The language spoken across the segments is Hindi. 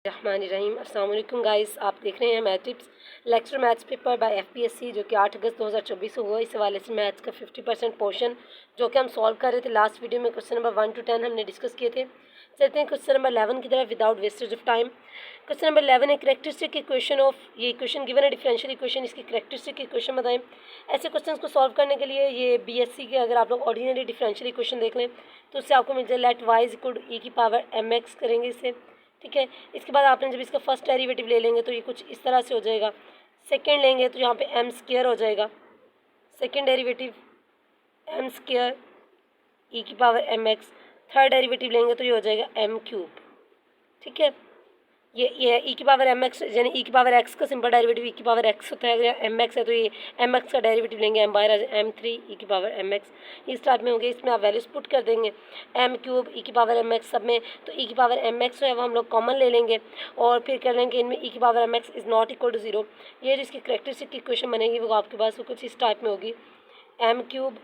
रहमानिर्रहीम। अस्सलाम वालेकुम गाइस, आप देख रहे हैं math tips lecture maths paper by FPSC जो कि 8 अगस्त 2024 हुआ। इस हवाले से मैथ्स का 50% पोर्शन जो कि हम सॉल्व कर रहे थे। लास्ट वीडियो में क्वेश्चन नंबर 1 to 10 हमने डिस्कस किए थे। चलते हैं क्वेश्चन नंबर 11 की तरफ without wastage of time. Question number 11 है करेक्टरिस्टिक इक्वेशन ऑफ, ये इक्वेशन गिवन है डिफरेंशियल इक्वेशन, इसकी करेक्टरिस्टिक इक्वेशन बताएं। ऐसे क्वेश्चंस को सॉल्व करने के लिए ये बीएससी के अगर आप लोग ऑर्डिनरी डिफरेंशियल इक्वेशन देख लें तो उससे आपको मिल जाए let y is equal to e की पावर एम एक्स करेंगे इससे, ठीक है। इसके बाद आपने जब इसका फर्स्ट डेरिवेटिव ले लेंगे तो ये कुछ इस तरह से हो जाएगा। सेकेंड लेंगे तो यहाँ पे एम स्क्वायर हो जाएगा, second derivative M square E की power M X. Third derivative लेंगे तो ये हो जाएगा एम क्यूब, ठीक है। ये ई की पावर एम एक्स यानी ई की पावर एक्स का सिंपल डेरिवेटिव ई की पावर एक्स होता है। अगर एम एक्स है तो ये एम एक्स का डेरिवेटिव लेंगे एम बाय एम थ्री ई की पावर एम एक्स। इस टाइप में होंगे, इसमें आप वैल्यूज पुट कर देंगे एम क्यूब ई की पावर एम एक्स सब में। तो ई की पावर एम एक्स जो है वो हम लोग कॉमन ले लेंगे और फिर कर लेंगे इनमें ई की power M X is not equal to zero. ये जिसकी करेक्टरिस्टिक इक्वेशन बनेगी वो आपके पास वो कुछ इस टाइप में होगी, M cube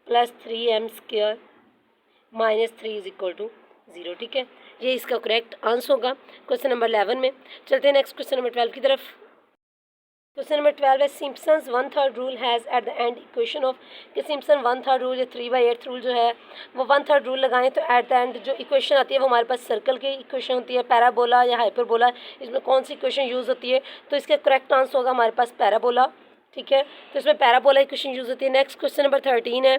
plus 3m square minus 3 is equal to 0, ठीक है। ये इसका करेक्ट आंसर होगा क्वेश्चन नंबर 11 में। चलते हैं नेक्स्ट क्वेश्चन नंबर 12 की तरफ। क्वेश्चन नंबर 12 है Simpson's 1/3 rule has at the end equation of, कि सिम्पसन 1/3 रूल या 3/8 रूल जो है वो 1/3 रूल लगाएं तो एट द एंड जो इक्वेशन आती है वो हमारे पास सर्कल की इक्वेशन होती है, पैराबोला या हाइपरबोला। इसमें कौन सी इक्वेशन यूज़ होती है तो इसका करेक्ट आंसर होगा हमारे पास पैराबोला, ठीक है। तो इसमें पैराबोला इक्वेशन यूज़ होती है। नेक्स्ट क्वेश्चन नंबर 13 है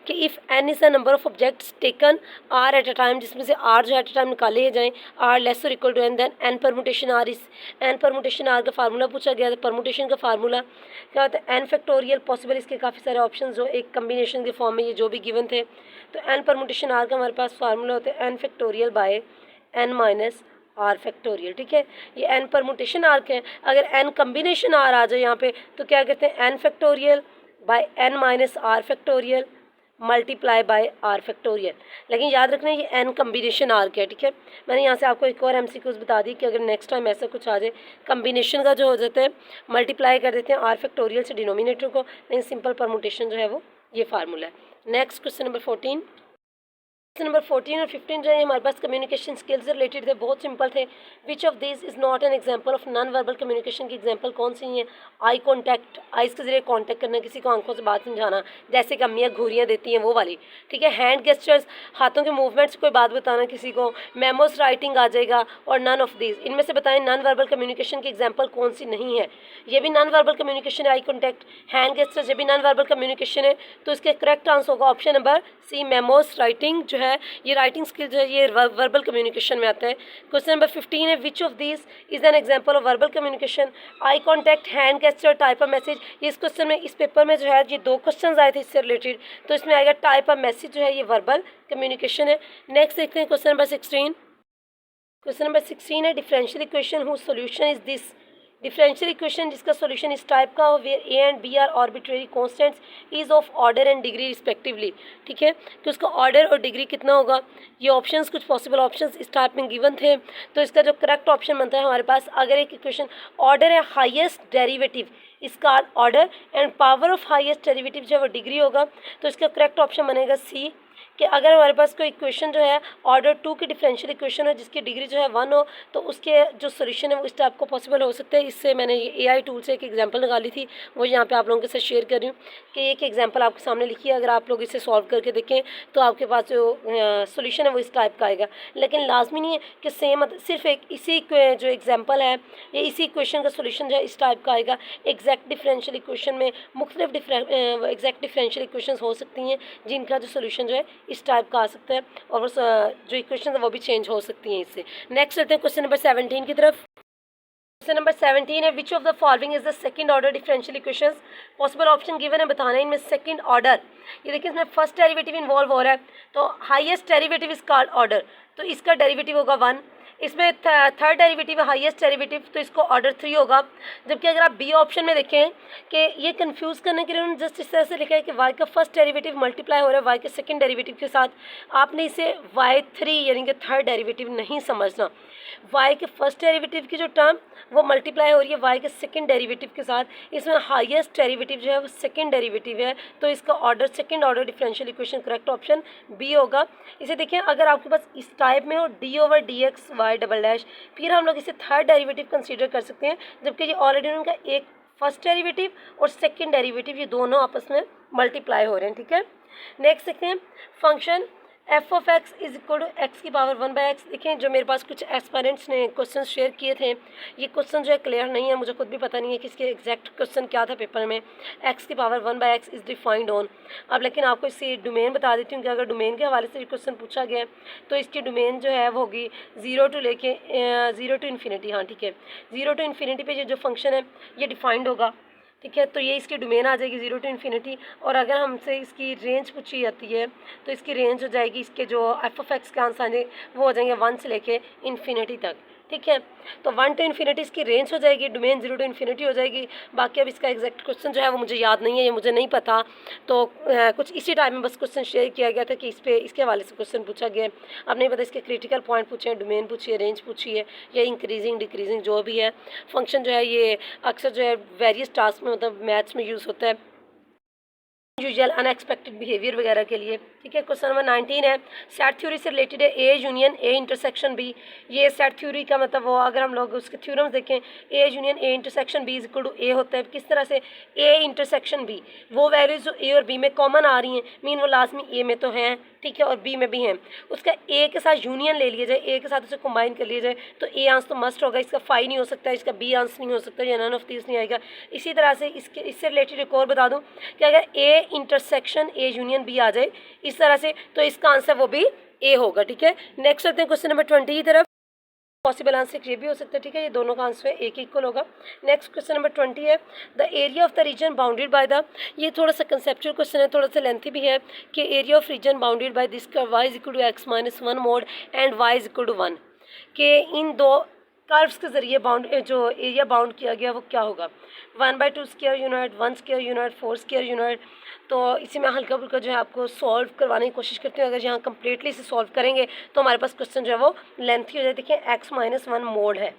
कि if N is a number of objects taken R at a time, जिसमें से आर जो एट अ टाइम निकाले जाएं, आर लेस और equal to N, then N permutation R. इस एन परमुटेशन आर का फार्मूला पूछा गया था। परमुटेशन का फार्मूला क्या होता है, एन फैक्टोरियल पॉसिबल। इसके काफ़ी सारे ऑप्शन जो एक कम्बिनेशन के फॉर्म में ये जो भी गिवन थे, तो एन परमुटेशन आर का हमारे पास फार्मूला होता है N factorial by N minus R factorial, ठीक है। ये एन परमुटेशन आर के हैं। अगर एन कम्बिनेशन आर आ जाए यहाँ पे तो क्या कहते हैं, N factorial by N minus R factorial multiply by R factorial. लेकिन याद रखना ये एन कम्बिनेशन आर के है, ठीक है। मैंने यहाँ से आपको एक और एमसीक्यूज बता दी कि अगर नेक्स्ट टाइम ऐसा कुछ आ जाए कम्बिनेशन का जो हो जाता है मल्टीप्लाई कर देते हैं आर फैक्टोरियल से डिनोमिनेटर को, लेकिन सिंपल परमुटेशन जो है वो ये फार्मूला है। Next question number 14। Question number 14 और 15 जो है हमारे पास कम्युनिकेशन स्किल्स से रिलेटेड थे, बहुत सिंपल थे। Which of this is not an example of non verbal communication की एग्जांपल कौन सी है। आई कॉन्टैक्ट, आइज़ के जरिए कॉन्टैक्ट करना, किसी को आंखों से बात समझाना, जैसे कि अम्मियाँ घूरियाँ देती हैं वो वाली, ठीक है। हैंड गेस्चर्स, हाथों के मूवमेंट्स कोई बात बताना किसी को, मेमोस राइटिंग आ जाएगा। और नन ऑफ दिस, इनमें से बताएं नॉन वर्बल कम्युनिकेशन की एग्जाम्पल कौन सी नहीं है। ये भी नॉन वर्बल कम्युनिकेशन है, आई कॉन्टैक्ट, हैंड गेस्चर्स, ये भी नॉन वर्बल कम्युनिकेशन है। तो इसके करेक्ट आंसर होगा option number C, memos writing जो है ये राइटिंग स्किल जो है ये वर्बल कम्युनिकेशन में आता है। क्वेश्चन नंबर 15 है which of this is an example of verbal communication. Eye contact, hand gesture, type of message. ये इस क्वेश्चन में, इस पेपर में जो है ये 2 क्वेश्चंस आए थे इससे रिलेटेड, तो इसमें आएगा टाइप ऑफ मैसेज जो है ये वर्बल कम्युनिकेशन है। नेक्स्ट देखते हैं क्वेश्चन नंबर 16। क्वेश्चन नंबर 16 है differential equation whose solution is this. Differential equation जिसका सॉल्यूशन इस टाइप का हो where A and B are arbitrary constants is of order and degree respectively, ठीक है। कि उसका ऑर्डर और डिग्री कितना होगा। ये ऑप्शंस कुछ पॉसिबल ऑप्शंस इस टाइप में गिवन थे, तो इसका जो करेक्ट ऑप्शन बनता है हमारे पास, अगर एक इक्वेशन ऑर्डर है हाईएस्ट डेरिवेटिव, इसका order and power of highest derivative जो है वो डिग्री होगा, तो इसका करेक्ट ऑप्शन बनेगा सी। कि अगर हमारे पास कोई इक्वेशन जो है ऑर्डर 2 की डिफरेंशियल इक्वेशन है जिसकी डिग्री जो है 1 हो, तो उसके जो सोल्यूशन है वो इस टाइप को पॉसिबल हो सकता है। इससे मैंने ये AI टूल से एक एग्जांपल निकाली थी, वो यहाँ पे आप लोगों के साथ शेयर कर रही हूँ कि एक एग्जांपल आपके सामने लिखी है। अगर आप लोग इसे सॉल्व करके देखें तो आपके पास जो सोल्यूशन है वो इस टाइप का आएगा। लेकिन लाजमी नहीं है कि सेम, सिर्फ एक इसी जो एग्जाम्पल है या इसी इक्वेशन का सोल्यूशन जो है इस टाइप का आएगा। एग्जैक्ट डिफरेंशियल इक्वेशन में मुख्तलिफ एग्जैक्ट डिफरेंशियल इक्वेशन हो सकती हैं जिनका जो सोल्यूशन जो है इस टाइप का आ सकता है, और वो जो इक्वेशन है वो भी चेंज हो सकती हैं इससे। नेक्स्ट चलते हैं क्वेश्चन नंबर 17 की तरफ। क्वेश्चन नंबर 17 है which of the following is the second order differential equations. Possible option given है, बताना है इनमें सेकंड ऑर्डर। ये देखिए इसमें फर्स्ट डेरिवेटिव इन्वॉल्व हो रहा है, तो highest derivative is called order, तो इसका डेरिवेटिव होगा 1। इसमें थर्ड डेरिवेटिव है हाईएस्ट डेरिवेटिव, तो इसको ऑर्डर 3 होगा। जबकि अगर आप बी ऑप्शन में देखें कि ये कंफ्यूज करने के लिए उन्होंने जस्ट इस तरह से लिखा है कि वाई का फर्स्ट डेरिवेटिव मल्टीप्लाई हो रहा है वाई के सेकंड डेरिवेटिव के साथ, आपने इसे y3 यानी कि थर्ड डेरिवेटिव नहीं समझना। वाई के फर्स्ट डेरिवेटिव की जो टर्म वो मल्टीप्लाई हो रही है वाई के सेकंड डेरिवेटिव के साथ, इसमें हाईएस्ट डेरिवेटिव जो है वो सेकंड डेरिवेटिव है, तो इसका order second order differential equation correct option B होगा। इसे देखिए अगर आपके पास इस टाइप में हो d/dx y डबल डैश, फिर हम लोग इसे थर्ड डेरिवेटिव कंसीडर कर सकते हैं, जबकि ये ऑलरेडी उनका एक फर्स्ट डेरिवेटिव और सेकंड डेरिवेटिव ये दोनों आपस में मल्टीप्लाई हो रहे हैं, ठीक है। नेक्स्ट देखते हैं function F of X is equal to X की पावर 1/x। देखें जो मेरे पास कुछ एस्पायरेंट्स ने क्वेश्चन शेयर किए थे, ये क्वेश्चन जो है क्लियर नहीं है, मुझे खुद भी पता नहीं है कि इसके एग्जैक्ट क्वेश्चन क्या था पेपर में। एक्स की power 1/x is defined on, अब लेकिन आपको इससे डोमेन बता देती हूँ कि अगर डोमेन के हवाले से क्वेश्चन पूछा गया तो इसकी डोमेन जो है वो होगी 0 टू इन्फिनिटी। हाँ ठीक है, 0 टू इन्फिनिटी पे ये जो फंक्शन है ये डिफाइंड होगा, ठीक है। तो ये इसकी डोमेन आ जाएगी 0 टू इन्फिनिटी, और अगर हमसे इसकी रेंज पूछी जाती है तो इसकी रेंज हो जाएगी, इसके जो एफ ऑफ एक्स के आंसर आएंगे वो हो जाएंगे 1 से लेके इन्फिनिटी तक, ठीक है। तो 1 टू इन्फिनिटी इसकी रेंज हो जाएगी, डोमेन 0 टू इन्फिनिटी हो जाएगी। बाकी अब इसका एग्जैक्ट क्वेश्चन जो है वो मुझे याद नहीं है, ये मुझे नहीं पता, तो कुछ इसी टाइम में बस क्वेश्चन शेयर किया गया था कि इस पे इसके हवाले से क्वेश्चन पूछा गया है। अब नहीं पता इसके क्रिटिकल पॉइंट पूछे हैं, डोमेन पूछी है, रेंज पूछी है, या इंक्रीजिंग डिक्रीजिंग जो भी है। फंक्शन जो है ये अक्सर जो है वेरियस टास्क में मतलब मैथ्स में यूज़ होता है, यूजुअल अनएक्सपेक्टेड बिहेवियर वगैरह के लिए, ठीक है। क्वेश्चन नंबर 19 है, सेट थ्योरी से रिलेटेड है A union A intersection B. ये सेट थ्योरी का मतलब वो अगर हम लोग उसके थ्योरम्स देखें, A union A intersection B is equal to A होता है। किस तरह से? ए इंटरसेक्शन बी, वो वैल्यूज जो ए और बी में कॉमन आ रही हैं, मीन वो लाजमी ए में तो हैं, ठीक है, और बी में भी हैं, उसका ए के साथ यूनियन ले लिया जाए, ए के साथ उसे कंबाइन कर लिया जाए, तो ए आंसर तो मस्ट होगा, इसका फाई नहीं हो सकता, इसका बी आंसर नहीं हो सकता, या नन ऑफ दीज नहीं आएगा। इसी तरह से इससे रिलेटेड एक और बता दूं कि अगर A intersection A union B आ जाए इस तरह से, तो इसका आंसर वो भी ए होगा, ठीक है। नेक्स्ट आते हैं क्वेश्चन नंबर 20 की तरफ। पॉसिबल आंसर ये भी हो सकता है, ठीक है, ये दोनों का आंसर एक इक्वल होगा। नेक्स्ट क्वेश्चन नंबर 20 है, the area of the reason bounded by the, ये थोड़ा सा कंसेप्चुअल क्वेश्चन है, थोड़ा सा लेंथी भी है, कि area of region bounded by this curve y is equal to x minus 1 mod and y is equal to 1, कि इन दो कर्व्स के ज़रिए बाउंड जो एरिया बाउंड किया गया वो क्या होगा? 1/2 square unit, 1 square unit, 4 square unit. तो इसी में हल्का फुल्का जो है आपको सॉल्व करवाने की कोशिश करती हूँ। अगर यहाँ कंप्लीटली इसे सॉल्व करेंगे तो हमारे पास क्वेश्चन जो है वो लेंथी हो जाए। देखिए x माइनस 1 मोड है,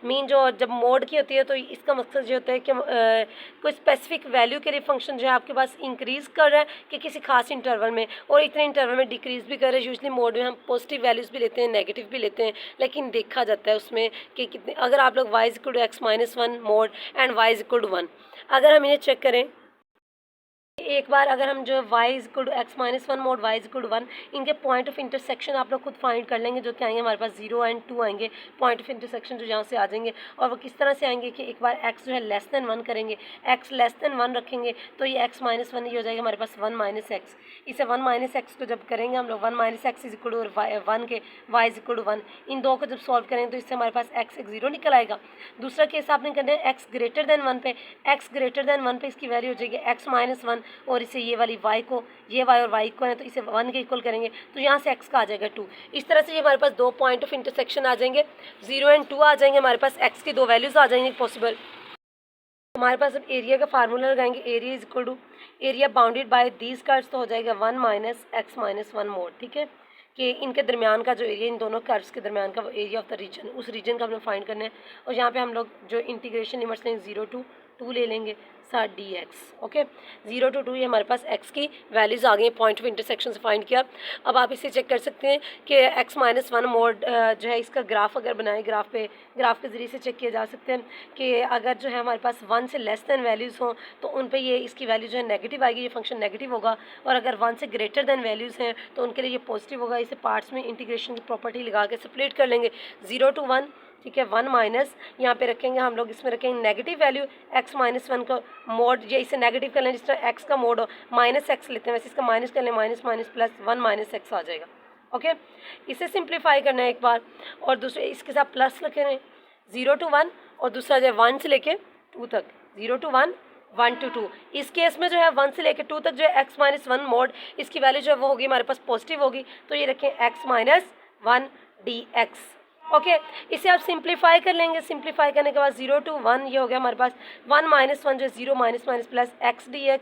मीन जो जब मोड की होती है तो इसका मकसद ये होता है कि कोई स्पेसिफिक वैल्यू के लिए फंक्शन जो है आपके पास इंक्रीज़ कर रहा है कि किसी खास इंटरवल में, और इतने इंटरवल में डिक्रीज़ भी कर रहे हैं। यूजली मोड में हम पॉजिटिव वैल्यूज़ भी लेते हैं, नेगेटिव भी लेते हैं, लेकिन देखा जाता है उसमें कि कितने, अगर आप लोग y is equal to X minus 1 mod and y is equal to 1, अगर हम इन्हें चेक करें एक बार, अगर हम जो y is equal to X minus 1 mod y is equal to 1, इनके पॉइंट ऑफ इंटरसेक्शन आप लोग खुद फाइंड कर लेंगे, जो कि आएंगे हमारे पास 0 एंड 2 आएंगे पॉइंट ऑफ इंटरसेक्शन जो यहाँ से आ जाएंगे। और वो किस तरह से आएंगे कि एक बार x जो है लेस देन 1 करेंगे, x लेस देन 1 रखेंगे, तो ये x माइनस 1 ये हो जाएगा हमारे पास 1 माइनस एक्स। इसे 1 माइनस एक्स को जब करेंगे हम लोग 1 minus X is equal to 1 के y इज इक्वल टू 1, इन दो को जब सॉल्व करेंगे तो इससे हमारे पास x एक 0 निकल आएगा। दूसरा केस आपने करना है x ग्रेटर देन 1 पे, x ग्रेटर देन 1 पे इसकी वैल्यू हो जाएगी x माइनस 1, और इसे ये वाली y को, ये y और y को है तो इसे 1 के इक्वल करेंगे तो यहाँ से x का आ जाएगा 2। इस तरह से ये हमारे पास दो पॉइंट ऑफ इंटरसेक्शन आ जाएंगे, 0 एंड 2 आ जाएंगे, हमारे पास x की दो वैल्यूज आ जाएंगी पॉसिबल। हमारे पास अब एरिया का फार्मूला लगाएंगे, area is equal to area bounded by these curves, तो हो जाएगा 1 माइनस एक्स माइनस 1 मोड, ठीक है, कि इनके दरमियान का जो एरिया, इन दोनों कर्व्स के दरमियान का वो एरिया ऑफ द रीजन, उस रीजन का हमने फाइंड करना है। और यहाँ पे हम लोग जो इंटीग्रेशन लिमिट्स लेंगे 0 टू 2 ले लेंगे साथ dx, ओके, 0 टू 2 ये हमारे पास x की वैल्यूज़ आ गई हैं, पॉइंट ऑफ इंटरसेक्शन से फाइंड किया। अब आप इसे चेक कर सकते हैं कि x माइनस 1 मोड जो है इसका ग्राफ अगर बनाए, ग्राफ के ज़रिए से चेक किया जा सकते हैं कि अगर जो है हमारे पास 1 से लेस दैन वैल्यूज़ हों तो उन पे ये इसकी वैल्यू जो है नेगेटिव आएगी, ये फंक्शन नेगेटिव होगा, और अगर 1 से ग्रेटर दैन वैल्यूज़ हैं तो उनके लिए ये पॉजिटिव होगा। इसे पार्ट्स में इंटीग्रेशन की प्रॉपर्टी लगा के स्प्लिट कर लेंगे, 0 टू 1, ठीक है, 1 माइनस यहाँ पे रखेंगे हम लोग, इसमें रखेंगे नेगेटिव वैल्यू x माइनस 1 का मोड, ये इसे नेगेटिव कर लें जिस तरह x का मोड हो, माइनस एक्स लेते हैं, वैसे इसका माइनस कर लें, minus minus plus 1 minus x आ जाएगा, ओके। इसे सिंप्लीफाई करना है एक बार, और दूसरे इसके साथ प्लस लिखे हैं 0 टू 1, और दूसरा जो है 1 से लेके 2 तक, 0 टू 1 1 टू 2। इस केस में जो है 1 से लेकर 2 तक जो है x माइनस 1 मोड, इसकी वैल्यू जो है वो होगी हमारे पास पॉजिटिव होगी, तो ये रखें x माइनस 1 dx, ओके। इसे आप सिंप्लीफाई कर लेंगे, सिंप्लीफाई करने के बाद 0 टू 1 ये हो गया हमारे पास 1 माइनस 1 जो है 0 minus minus plus x dx,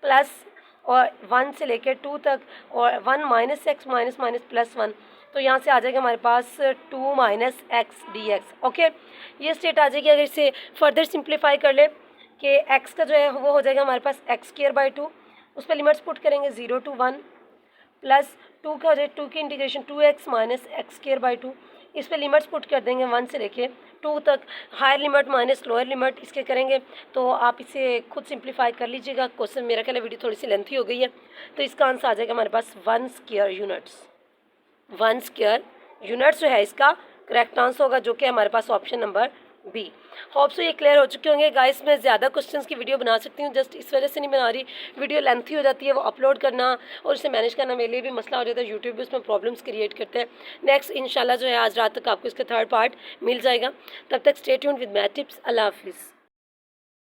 plus और 1 से लेकर 2 तक, और 1 minus x minus minus plus 1, तो यहाँ से आ जाएगा हमारे पास 2 minus x D x. Okay, ये स्टेट आ जाएगी। अगर इसे फर्दर सिंप्लीफाई कर ले कि एक्स का जो है वो हो जाएगा हमारे पास एक्स स्क्वायर बाई 2, उस पर लिमिट्स पुट करेंगे 0 to 1 प्लस 2 का हो जाए 2 की integration 2x minus x square by 2, इस पर लिमिट्स पुट कर देंगे 1 से लेके 2 तक, higher limit minus lower limit इसके करेंगे। तो आप इसे खुद सिंप्लीफाई कर लीजिएगा। क्वेश्चन मेरा ख्याल है वीडियो थोड़ी सी लेंथी हो गई है, तो इसका आंसर आ जाएगा हमारे पास 1 स्क्वायर यूनिट्स। 1 स्क्वायर यूनिट्स जो है इसका करेक्ट आंसर होगा, जो कि हमारे पास option number B. Hope so ये क्लियर हो चुके होंगे गाइस। मैं ज़्यादा क्वेश्चंस की वीडियो बना सकती हूँ, जस्ट इस वजह से नहीं बना रही, वीडियो लेंथी हो जाती है, वो अपलोड करना और इसे मैनेज करना मेरे लिए भी मसला हो जाता है, यूट्यूब भी उसमें प्रॉब्लम्स क्रिएट करते हैं। नेक्स्ट इंशाल्लाह जो है आज रात तक आपको इसका थर्ड पार्ट मिल जाएगा। तब तक stay tuned with Math Tips. अल्लाह हाफिज़।